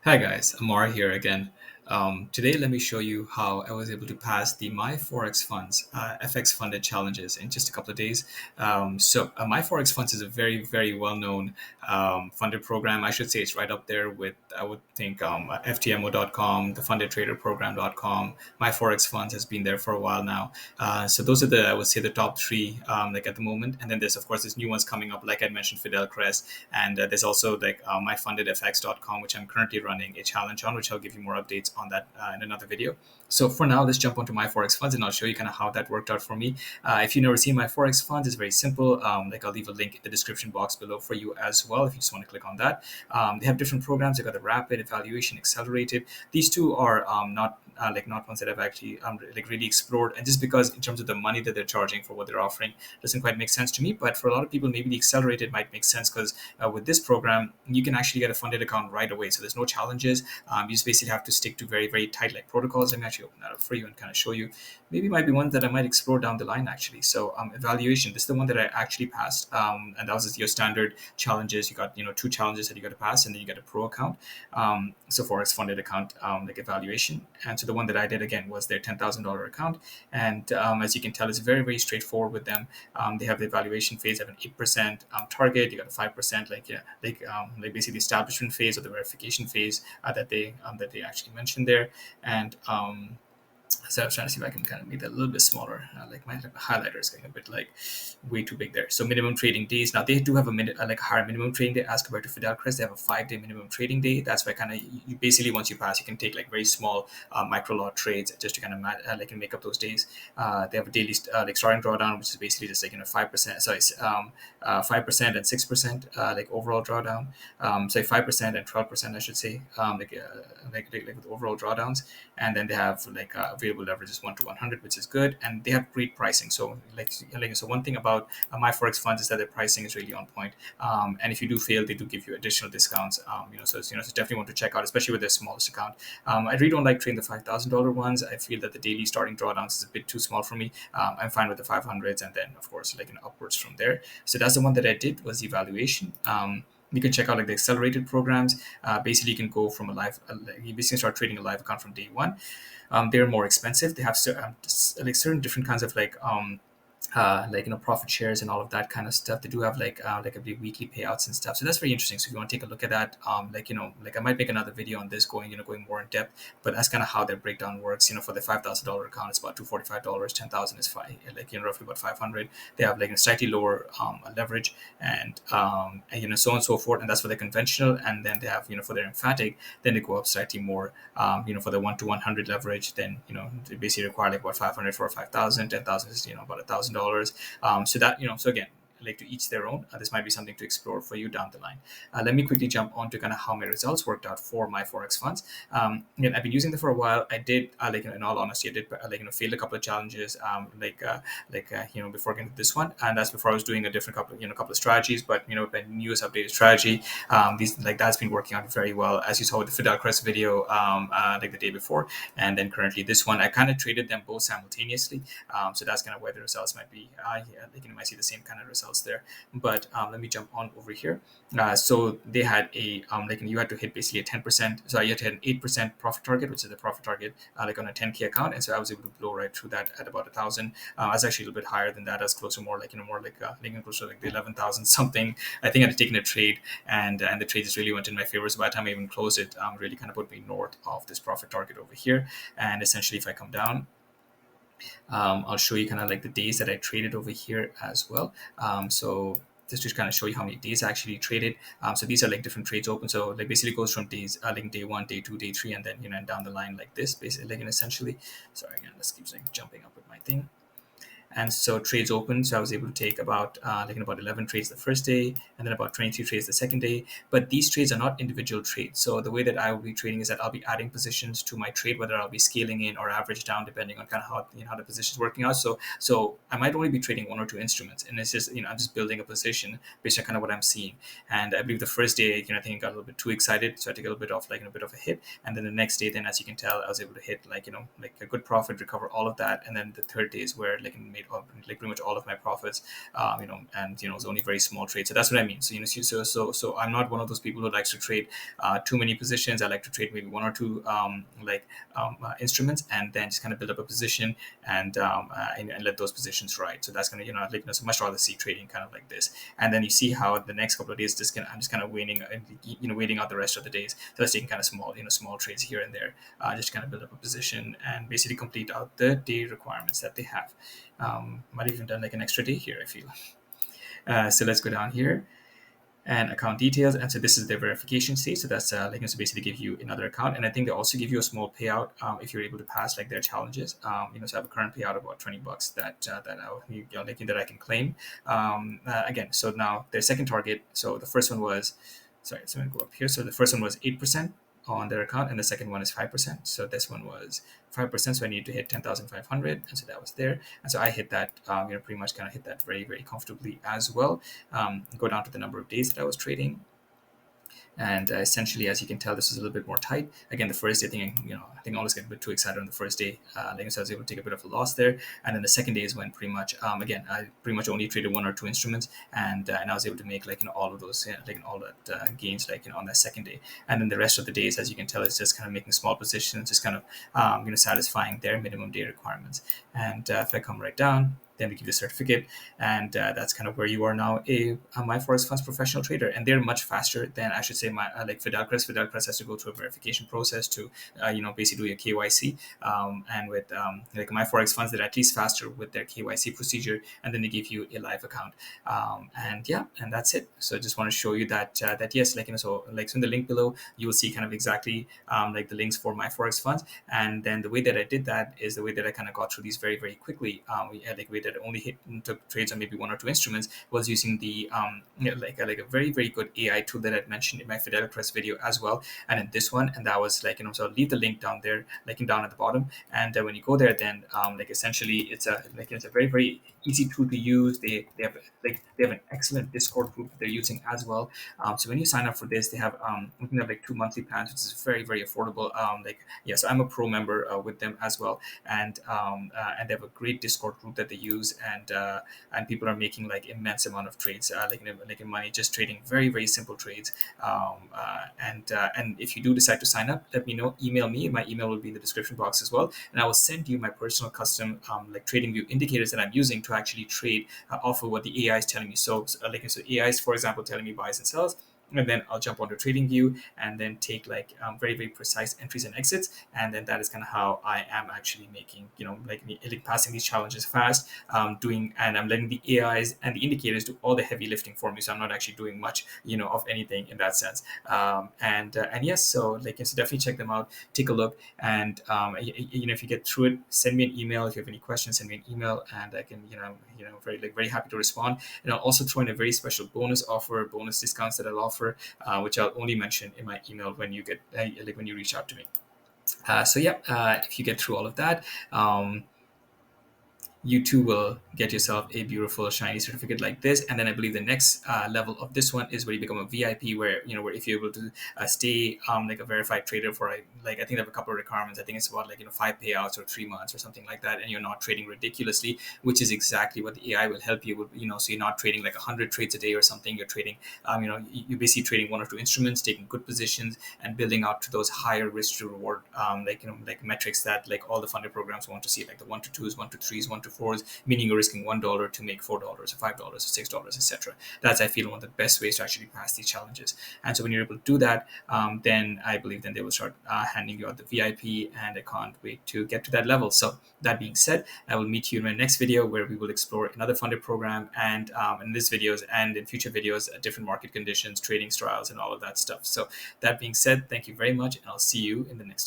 Hi guys, Amar here again. Today, let me show you how I was able to pass the MyForexFunds FX funded challenges in just a couple of days. MyForexFunds is a very well known funded program. I should say it's right up there with, I would think, FTMO.com, the fundedtraderprogram.com. MyForexFunds has been there for a while now. So those are I would say, the top three like at the moment. And then there's, of course, there's new ones coming up, like I mentioned, Fidel Crest. And there's also like myfundedfx.com, which I'm currently running a challenge on, which I'll give you more updates on that in another video. So for now, let's jump onto my Forex funds and I'll show you kind of how that worked out for me. If you've never seen my Forex funds, it's very simple. Like I'll leave a link in the description box below for you as well if you just want to click on that. They have different programs. They got the rapid, evaluation, accelerated. These two are not ones that I've actually like really explored, and just because in terms of the money that they're charging for what they're offering doesn't quite make sense to me. But for a lot of people, maybe the accelerated might make sense because with this program, you can actually get a funded account right away. So there's no challenges. You just basically have to stick to very tight like protocols. Let me actually open that up for you and kind of show you. Maybe might be ones that I might explore down the line actually. So evaluation. This is the one that I actually passed, and that was just your standard challenges. You got two challenges that you got to pass, and then you get a pro account. So Forex funded account like evaluation, and so the one that I did again was their $10,000 account, and as you can tell, it's very straightforward with them. They have the evaluation phase, have an 8% target. You got a 5% like basically the establishment phase or the verification phase that they actually mentioned there, and so I was trying to see if I can kind of make that a little bit smaller. Like my highlighter is getting a bit like way too big there. So minimum trading days. Now they do have a like higher minimum trading day as compared to Fidel Crest. They have a 5-day minimum trading day. That's why kind of you basically, once you pass, you can take like very small micro lot trades just to kind of like make up those days. They have a daily like starting drawdown, which is basically just like 5%. Sorry, 5% and 6% like overall drawdown. Say 5% and 12%, I should say. Like with overall drawdowns, and then they have like available leverages 1 to 100, which is good, and they have great pricing. So so one thing about my Forex funds is that their pricing is really on point. And if you do fail, they do give you additional discounts. So definitely want to check out, especially with their smallest account. I really don't like trading the $5,000 ones. I feel that the daily starting drawdowns is a bit too small for me. I'm fine with the 500s, and then of course upwards from there. So that's the one that I did, was the evaluation. You can check out like the accelerated programs. Basically, you can go from you basically start trading a live account from day one. They're more expensive. They have like certain different kinds of profit shares and all of that kind of stuff. They do have like I believe weekly payouts and stuff. So that's very interesting. So if you want to take a look at that, like I might make another video on this going more in depth. But that's kind of how their breakdown works. For the $5,000 account, it's about $245. 10,000 is roughly about 500. They have like a slightly lower leverage and so on and so forth. And that's for the conventional. And then they have for their emphatic, then they go up slightly more. For the 1 to 100 leverage, then they basically require like about 500 for 5,000. 10,000 is about $1,000. So that so again, like to each their own. This might be something to explore for you down the line. Let me quickly jump on to kind of how my results worked out for my Forex funds. Again, I've been using them for a while. I did in all honesty, I did failed a couple of challenges before getting to this one, and that's before I was doing a different couple of strategies. But with my newest updated strategy, these like that's been working out very well, as you saw with the Fidel Crest video like the day before, and then currently this one I kind of traded them both simultaneously. So that's kind of where the results might be. You might see the same kind of results there. But let me jump on over here. So they had a you had to hit basically a 10%. So you had to hit an 8% profit target, which is the profit target like on a 10K account. And so I was able to blow right through that at about 1,000. I was actually a little bit higher than that. I was closer more like closer to like the 11,000 something. I think I'd taken a trade, and the trade just really went in my favor. So by the time I even closed it, really kind of put me north of this profit target over here. And essentially, if I come down, I'll show you kind of like the days that I traded over here as well. So just to kind of show you how many days I actually traded. So these are like different trades open. So like basically goes from days like day 1, day 2, day 3, and then and down the line like this, basically essentially. Sorry again, let's keep jumping up with my thing. And so trades open. So I was able to take about about 11 trades the first day, and then about 23 trades the second day. But these trades are not individual trades. So the way that I will be trading is that I'll be adding positions to my trade, whether I'll be scaling in or average down, depending on kind of how the position is working out. So I might only be trading 1 or 2 instruments, and it's just I'm just building a position based on kind of what I'm seeing. And I believe the first day, I think I got a little bit too excited, so I took a little bit of a bit of a hit. And then the next day, then as you can tell, I was able to hit like a good profit, recover all of that. And then the third day is where made like pretty much all of my profits, and it was only very small trades. So that's what I mean. So so I'm not one of those people who likes to trade too many positions. I like to trade maybe one or two instruments, and then just kind of build up a position and let those positions ride. So that's gonna so much rather see trading kind of like this, and then you see how the next couple of days I'm just kind of waiting out the rest of the days. So that's taking kind of small trades here and there, just kind of build up a position and basically complete out the day requirements that they have. Might even done like an extra day here, I feel. So let's go down here and account details. And so this is the verification stage. So that's so basically give you another account. And I think they also give you a small payout if you're able to pass like their challenges. So I have a current payout of about $20 that I can claim. Again, so now their second target. So the first one was, sorry, so I'm going to go up here. So the first one was 8% on their account, and the second one is 5%. So this one was 5%. So I need to hit 10,500, and so that was there. And so I hit that, pretty much kind of hit that very, very comfortably as well. Go down to the number of days that I was trading. And essentially, as you can tell, this is a little bit more tight. Again, the first day, I think I always get a bit too excited on the first day. So I was able to take a bit of a loss there. And then the second day is when pretty much, again, I pretty much only traded one or two instruments, and I was able to make all of those, all that gains on that second day. And then the rest of the days, as you can tell, it's just kind of making small positions, just kind of satisfying their minimum day requirements. And if I come right down, then we give you a certificate, and that's kind of where you are now a MyForexFunds professional trader. And they're much faster than, I should say, like Fidelcrest. Fidelcrest has to go through a verification process to basically do a KYC, and with like MyForexFunds, they're at least faster with their KYC procedure, and then they give you a live account, and that's it. So I just want to show you that yes, so in the link below you will see kind of exactly like the links for MyForexFunds. And then the way that I did that is the way that I kind of got through these very, very quickly. Way that only took trades on maybe one or two instruments was using the like a very, very good AI tool that I'd mentioned in my Fidelcrest video as well, and in this one. And that was so I'll leave the link down there, down at the bottom. And when you go there, then essentially it's a very, very easy tool to use. They have an excellent Discord group that they're using as well. So when you sign up for this, they have like 2 monthly plans, which is very, very affordable. So I'm a pro member with them as well, and they have a great Discord group that they use, and people are making like immense amount of trades, in money, just trading very, very simple trades. And if you do decide to sign up, let me know. Email me. My email will be in the description box as well, and I will send you my personal custom trading view indicators that I'm using to actually trade off of what the AI is telling me. So AI is, for example, telling me buys and sells, and then I'll jump onto TradingView and then take very, very precise entries and exits. And then that is kind of how I am actually making, passing these challenges fast, and I'm letting the AIs and the indicators do all the heavy lifting for me. So I'm not actually doing much, of anything in that sense. And yes, so definitely check them out, take a look. And, if you get through it, send me an email. If you have any questions, send me an email, and I can, very happy to respond. And I'll also throw in a very special bonus discounts that I'll offer, which I'll only mention in my email when you get when you reach out to me. If you get through all of that, you too will get yourself a beautiful shiny certificate like this. And then I believe the next level of this one is where you become a VIP, where where if you're able to stay like a verified trader for I think they have a couple of requirements. I think it's about 5 payouts or 3 months or something like that, and you're not trading ridiculously, which is exactly what the AI will help you with. So you're not trading like 100 trades a day or something. You're trading you're basically trading one or two instruments, taking good positions, and building out to those higher risk to reward metrics that all the funded programs want to see, like the 1 to 2s, 1 to 3s, 1 to 4s, meaning you're risking $1 to make $4 or $5 or $6, etc. That's, I feel, one of the best ways to actually pass these challenges. And so when you're able to do that, then I believe then they will start handing you out the VIP, and I can't wait to get to that level. So that being said, I will meet you in my next video, where we will explore another funded program, and in this videos and in future videos, different market conditions, trading styles, and all of that stuff. So that being said, thank you very much, and I'll see you in the next time.